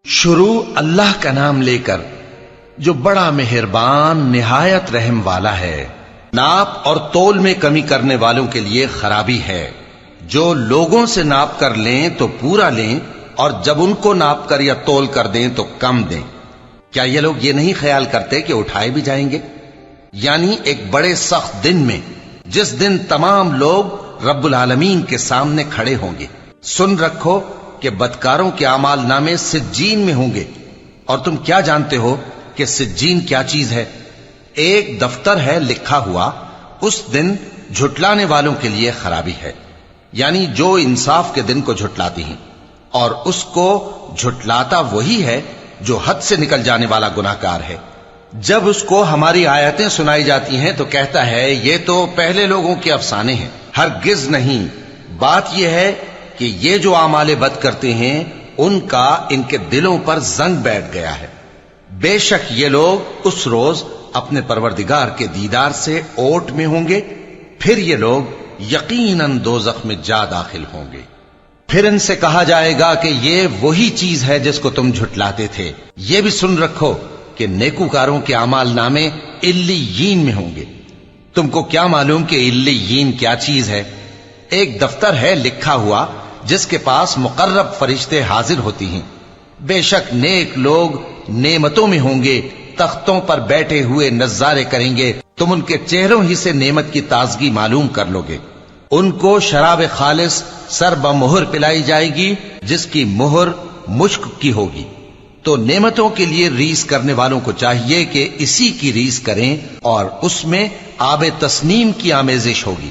شروع اللہ کا نام لے کر جو بڑا مہربان نہایت رحم والا ہے۔ ناپ اور تول میں کمی کرنے والوں کے لیے خرابی ہے۔ جو لوگوں سے ناپ کر لیں تو پورا لیں، اور جب ان کو ناپ کر یا تول کر دیں تو کم دیں۔ کیا یہ لوگ یہ نہیں خیال کرتے کہ اٹھائے بھی جائیں گے؟ یعنی ایک بڑے سخت دن میں، جس دن تمام لوگ رب العالمین کے سامنے کھڑے ہوں گے۔ سن رکھو کہ بدکاروں کے اعمال نامے سجین میں ہوں گے، اور تم کیا جانتے ہو کہ سجین کیا چیز ہے؟ ایک دفتر ہے لکھا ہوا، اس دن جھٹلانے والوں کے لیے خرابی ہے، یعنی جو انصاف کے دن کو جھٹلاتی ہیں، اور اس کو جھٹلاتا وہی ہے جو حد سے نکل جانے والا گناہگار ہے۔ جب اس کو ہماری آیتیں سنائی جاتی ہیں تو کہتا ہے یہ تو پہلے لوگوں کے افسانے ہیں۔ ہرگز نہیں، بات یہ ہے کہ یہ جو اعمال بد کرتے ہیں ان کا ان کے دلوں پر زنگ بیٹھ گیا ہے۔ بے شک یہ لوگ اس روز اپنے پروردگار کے دیدار سے اوٹ میں ہوں گے، پھر یہ لوگ یقیناً دوزخ میں جا داخل ہوں گے۔ پھر ان سے کہا جائے گا کہ یہ وہی چیز ہے جس کو تم جھٹلاتے تھے۔ یہ بھی سن رکھو کہ نیکوکاروں کے اعمال نامے علیین میں ہوں گے۔ تم کو کیا معلوم کہ علیین کیا چیز ہے؟ ایک دفتر ہے لکھا ہوا جس کے پاس مقرب فرشتے حاضر ہوتی ہیں۔ بے شک نیک لوگ نعمتوں میں ہوں گے، تختوں پر بیٹھے ہوئے نظارے کریں گے، تم ان کے چہروں ہی سے نعمت کی تازگی معلوم کر لو گے۔ ان کو شراب خالص سر بمہر پلائی جائے گی جس کی مہر مشک کی ہوگی۔ تو نعمتوں کے لیے ریس کرنے والوں کو چاہیے کہ اسی کی ریس کریں، اور اس میں آب تسنیم کی آمیزش ہوگی۔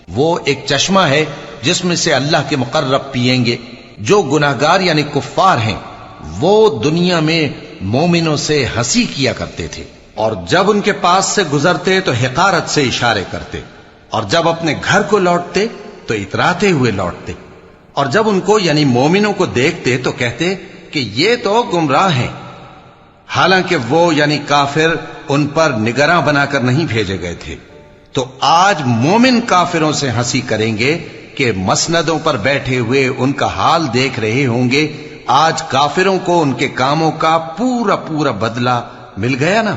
وہ ایک چشمہ ہے جس میں سے اللہ کے مقرب پیئیں گے۔ جو گناہگار یعنی کفار ہیں وہ دنیا میں مومنوں سے ہنسی کیا کرتے تھے، اور جب ان کے پاس سے گزرتے تو حقارت سے اشارے کرتے، اور جب اپنے گھر کو لوٹتے تو اتراتے ہوئے لوٹتے، اور جب ان کو یعنی مومنوں کو دیکھتے تو کہتے کہ یہ تو گمراہ ہیں، حالانکہ وہ یعنی کافر ان پر نگراں بنا کر نہیں بھیجے گئے تھے۔ تو آج مومن کافروں سے ہنسی کریں گے کہ مسندوں پر بیٹھے ہوئے ان کا حال دیکھ رہے ہوں گے۔ آج کافروں کو ان کے کاموں کا پورا بدلہ مل گیا نا۔